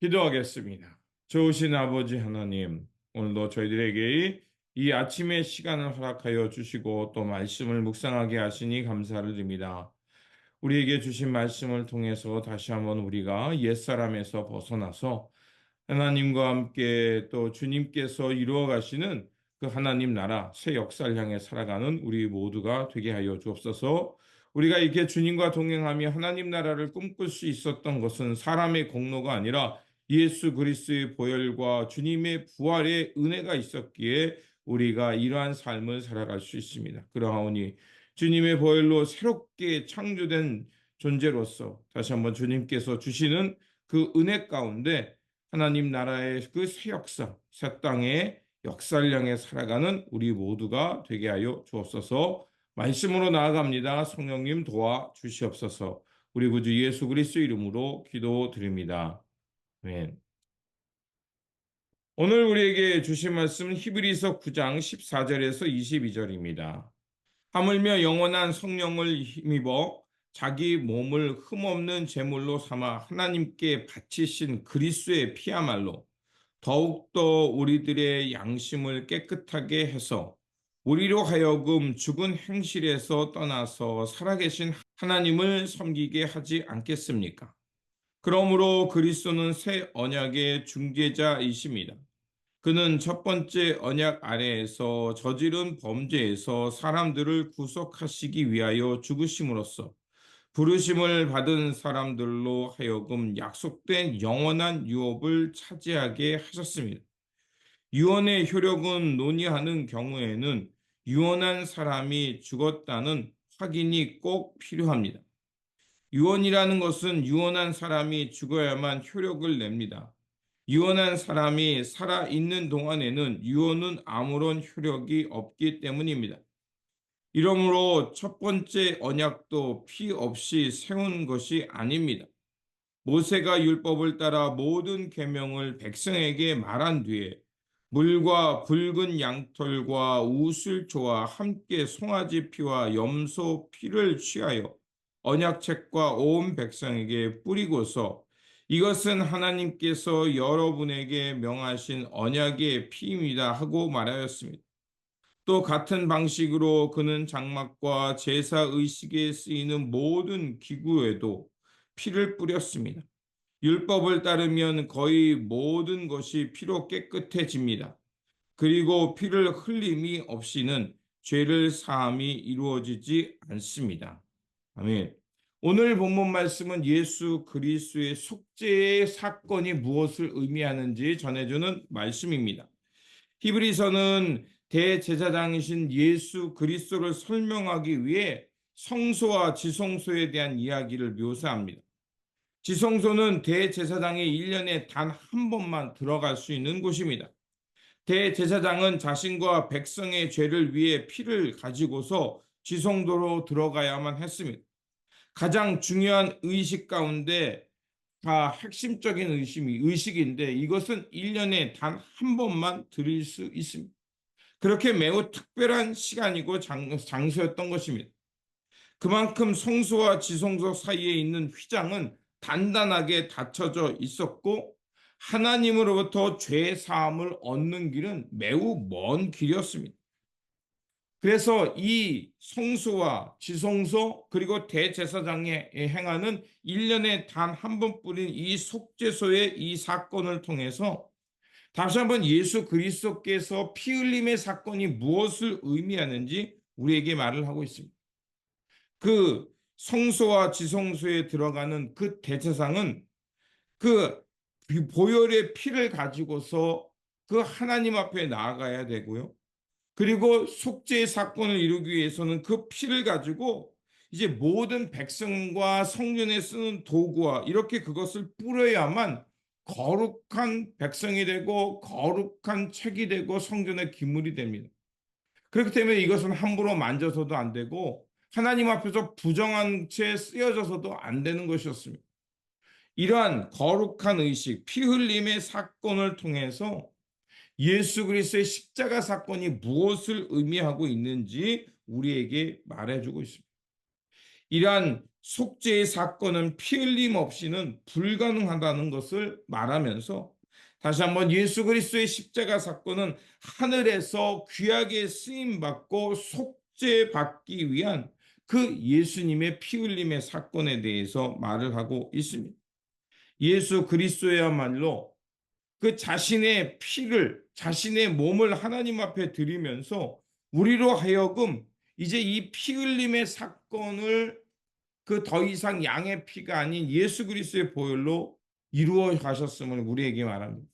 기도하겠습니다. 좋으신 아버지 하나님, 오늘도 저희들에게 이 아침의 시간을 허락하여 주시고 또 말씀을 묵상하게 하시니 감사를 드립니다. 우리에게 주신 말씀을 통해서 다시 한번 우리가 옛사람에서 벗어나서 하나님과 함께 또 주님께서 이루어 가시는 그 하나님 나라 새 역사를 향해 살아가는 우리 모두가 되게 하여 주옵소서. 우리가 이렇게 주님과 동행하며 하나님 나라를 꿈꿀 수 있었던 것은 사람의 공로가 아니라 예수 그리스도의 보혈과 주님의 부활의 은혜가 있었기에 우리가 이러한 삶을 살아갈 수 있습니다. 그러하오니 주님의 보혈로 새롭게 창조된 존재로서 다시 한번 주님께서 주시는 그 은혜 가운데 하나님 나라의 그 새 역사, 새 땅의 역사를 향해 살아가는 우리 모두가 되게 하여 주옵소서. 말씀으로 나아갑니다. 성령님 도와 주시옵소서. 우리 구주 예수 그리스도 이름으로 기도드립니다. 아멘. 오늘 우리에게 주신 말씀은 히브리서 9장 14절에서 22절입니다. 하물며 영원한 성령을 힘입어 자기 몸을 흠없는 제물로 삼아 하나님께 바치신 그리스도의 피야말로 더욱더 우리들의 양심을 깨끗하게 해서 우리로 하여금 죽은 행실에서 떠나서 살아계신 하나님을 섬기게 하지 않겠습니까? 그러므로 그리스도는 새 언약의 중재자이십니다. 그는 첫 번째 언약 아래에서 저지른 범죄에서 사람들을 구속하시기 위하여 죽으심으로써 부르심을 받은 사람들로 하여금 약속된 영원한 유업을 차지하게 하셨습니다. 유언의 효력은 논의하는 경우에는 유언한 사람이 죽었다는 확인이 꼭 필요합니다. 유언이라는 것은 유언한 사람이 죽어야만 효력을 냅니다. 유언한 사람이 살아있는 동안에는 유언은 아무런 효력이 없기 때문입니다. 이러므로 첫 번째 언약도 피 없이 세운 것이 아닙니다. 모세가 율법을 따라 모든 계명을 백성에게 말한 뒤에 물과 붉은 양털과 우슬초와 함께 송아지 피와 염소 피를 취하여 언약책과 온 백성에게 뿌리고서 이것은 하나님께서 여러분에게 명하신 언약의 피입니다 하고 말하였습니다. 또 같은 방식으로 그는 장막과 제사 의식에 쓰이는 모든 기구에도 피를 뿌렸습니다. 율법을 따르면 거의 모든 것이 피로 깨끗해집니다. 그리고 피를 흘림이 없이는 죄를 사함이 이루어지지 않습니다. 아멘. 오늘 본문 말씀은 예수 그리스도의 속죄의 사건이 무엇을 의미하는지 전해주는 말씀입니다. 히브리서는 대제사장이신 예수 그리스도를 설명하기 위해 성소와 지성소에 대한 이야기를 묘사합니다. 지성소는 대제사장이 1년에 단 한 번만 들어갈 수 있는 곳입니다. 대제사장은 자신과 백성의 죄를 위해 피를 가지고서 지성소로 들어가야만 했습니다. 가장 중요한 의식 가운데 다 핵심적인 의식인데 이것은 1년에 단 한 번만 드릴 수 있습니다. 그렇게 매우 특별한 시간이고 장소였던 것입니다. 그만큼 성소와 지성소 사이에 있는 휘장은 단단하게 닫혀져 있었고 하나님으로부터 죄 사함을 얻는 길은 매우 먼 길이었습니다. 그래서 이 성소와 지성소 그리고 대제사장이 행하는 1년에 단 한 번뿐인 이 속죄소의 이 사건을 통해서 다시 한번 예수 그리스도께서 피 흘림의 사건이 무엇을 의미하는지 우리에게 말을 하고 있습니다. 그 성소와 지성소에 들어가는 그 대제사장은 그 보혈의 피를 가지고서 그 하나님 앞에 나아가야 되고요. 그리고 속죄의 사건을 이루기 위해서는 그 피를 가지고 이제 모든 백성과 성전에 쓰는 도구와 이렇게 그것을 뿌려야만 거룩한 백성이 되고 거룩한 책이 되고 성전의 기물이 됩니다. 그렇기 때문에 이것은 함부로 만져서도 안 되고 하나님 앞에서 부정한 채 쓰여져서도 안 되는 것이었습니다. 이러한 거룩한 의식, 피 흘림의 사건을 통해서 예수 그리스도의 십자가 사건이 무엇을 의미하고 있는지 우리에게 말해주고 있습니다. 이러한 속죄의 사건은 피 흘림 없이는 불가능하다는 것을 말하면서 다시 한번 예수 그리스도의 십자가 사건은 하늘에서 귀하게 쓰임 받고 속죄받기 위한 그 예수님의 피 흘림의 사건에 대해서 말을 하고 있습니다. 예수 그리스도야말로 그 자신의 피를, 자신의 몸을 하나님 앞에 드리면서 우리로 하여금 이제 이 피 흘림의 사건을 그 더 이상 양의 피가 아닌 예수 그리스도의 보혈로 이루어 가셨음을 우리에게 말합니다.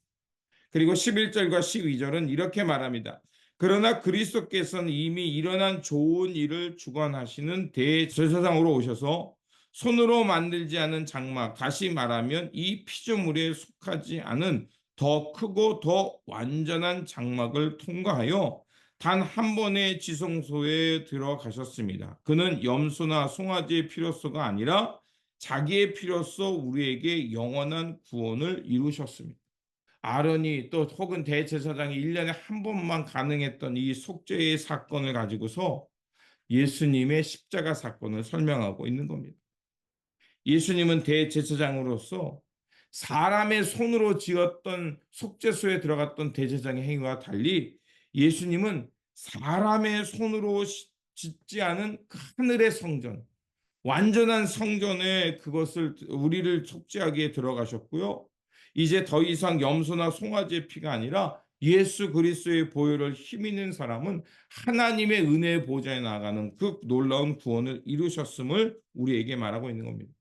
그리고 11절과 12절은 이렇게 말합니다. 그러나 그리스도께서는 이미 일어난 좋은 일을 주관하시는 대제사장으로 오셔서 손으로 만들지 않은 장막, 다시 말하면 이 피조물에 속하지 않은 더 크고 더 완전한 장막을 통과하여 단 한 번의 지성소에 들어가셨습니다. 그는 염소나 송아지의 피로소가 아니라 자기의 피로소 우리에게 영원한 구원을 이루셨습니다. 아론이 또 혹은 대제사장이 1년에 한 번만 가능했던 이 속죄의 사건을 가지고서 예수님의 십자가 사건을 설명하고 있는 겁니다. 예수님은 대제사장으로서 사람의 손으로 지었던 속죄소에 들어갔던 대제사장의 행위와 달리 예수님은 사람의 손으로 짓지 않은 그 하늘의 성전, 완전한 성전에 그것을 우리를 속죄하기에 들어가셨고요. 이제 더 이상 염소나 송아지의 피가 아니라 예수 그리스도의 보혈을 힘있는 사람은 하나님의 은혜의 보좌에 나아가는 그 놀라운 구원을 이루셨음을 우리에게 말하고 있는 겁니다.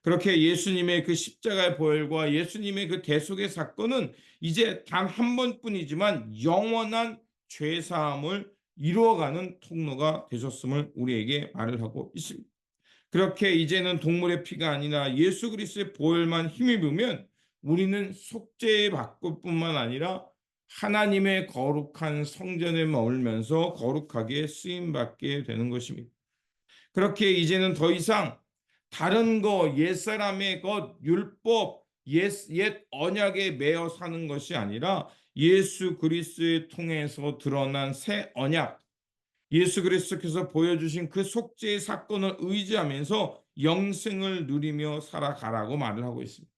그렇게 예수님의 그 십자가의 보혈과 예수님의 그 대속의 사건은 이제 단 한 번뿐이지만 영원한 죄 사함을 이루어가는 통로가 되셨음을 우리에게 말을 하고 있습니다. 그렇게 이제는 동물의 피가 아니라 예수 그리스도의 보혈만 힘입으면 우리는 속죄 받을 뿐만 아니라 하나님의 거룩한 성전에 머물면서 거룩하게 쓰임 받게 되는 것입니다. 그렇게 이제는 더 이상 다른 옛사람의 것, 율법, 옛 언약에 매여 사는 것이 아니라 예수 그리스도를 통해서 드러난 새 언약, 예수 그리스도께서 보여주신 그 속죄의 사건을 의지하면서 영생을 누리며 살아가라고 말을 하고 있습니다.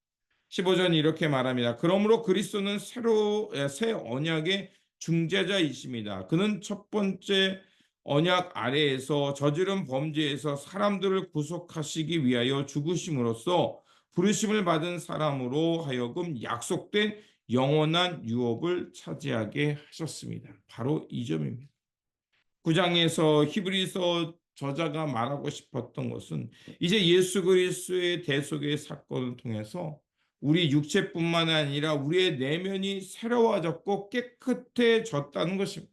15절 이렇게 말합니다. 그러므로 그리스도는 새 언약의 중재자이십니다. 그는 첫 번째 언약 아래에서 저지른 범죄에서 사람들을 구속하시기 위하여 죽으심으로써 부르심을 받은 사람으로 하여금 약속된 영원한 유업을 차지하게 하셨습니다. 바로 이 점입니다. 9장에서 히브리서 저자가 말하고 싶었던 것은 이제 예수 그리스도의 대속의 사건을 통해서 우리 육체뿐만 아니라 우리의 내면이 새로워졌고 깨끗해졌다는 것입니다.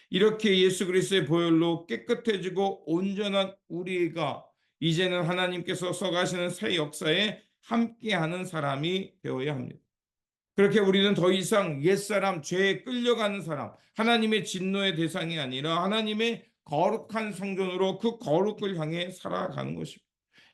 이렇게 예수 그리스도의 보혈로 깨끗해지고 온전한 우리가 이제는 하나님께서 써가시는 새 역사에 함께하는 사람이 되어야 합니다. 그렇게 우리는 더 이상 옛사람, 죄에 끌려가는 사람, 하나님의 진노의 대상이 아니라 하나님의 거룩한 성전으로 그 거룩을 향해 살아가는 것입니다.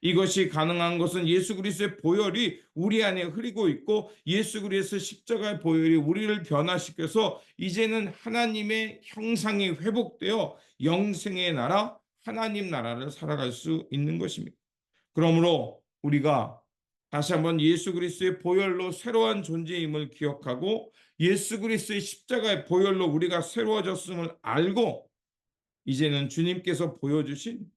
이것이 가능한 것은 예수 그리스도의 보혈이 우리 안에 흐르고 있고 예수 그리스도의 십자가의 보혈이 우리를 변화시켜서 이제는 하나님의 형상이 회복되어 영생의 나라, 하나님 나라를 살아갈 수 있는 것입니다. 그러므로 우리가 다시 한번 예수 그리스도의 보혈로 새로운 존재임을 기억하고 예수 그리스도의 십자가의 보혈로 우리가 새로워졌음을 알고 이제는 주님께서 보여주신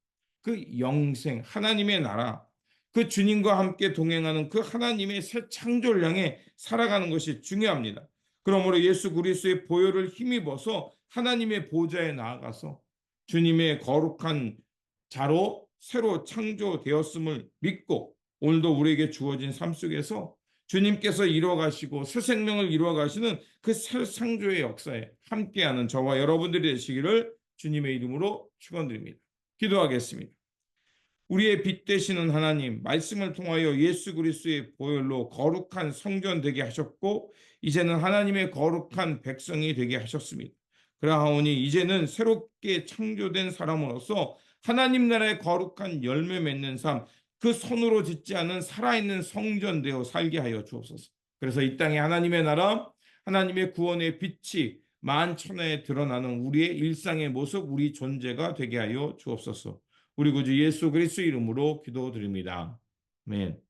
그 영생, 하나님의 나라, 그 주님과 함께 동행하는 그 하나님의 새 창조를 향해 살아가는 것이 중요합니다. 그러므로 예수 그리스도의 보혈을 힘입어서 하나님의 보좌에 나아가서 주님의 거룩한 자로 새로 창조되었음을 믿고 오늘도 우리에게 주어진 삶 속에서 주님께서 이루어가시고 새 생명을 이루어가시는 그 새 창조의 역사에 함께하는 저와 여러분들이 되시기를 주님의 이름으로 축원드립니다. 기도하겠습니다. 우리의 빛 되시는 하나님, 말씀을 통하여 예수 그리스도의 보혈로 거룩한 성전 되게 하셨고 이제는 하나님의 거룩한 백성이 되게 하셨습니다. 그러하오니 이제는 새롭게 창조된 사람으로서 하나님 나라의 거룩한 열매 맺는 삶, 그 손으로 짓지 않은 살아있는 성전 되어 살게 하여 주옵소서. 그래서 이 땅에 하나님의 나라, 하나님의 구원의 빛이 만천하에 드러나는 우리의 일상의 모습, 우리 존재가 되게 하여 주옵소서. 우리 구주 예수 그리스도 이름으로 기도드립니다. 아멘.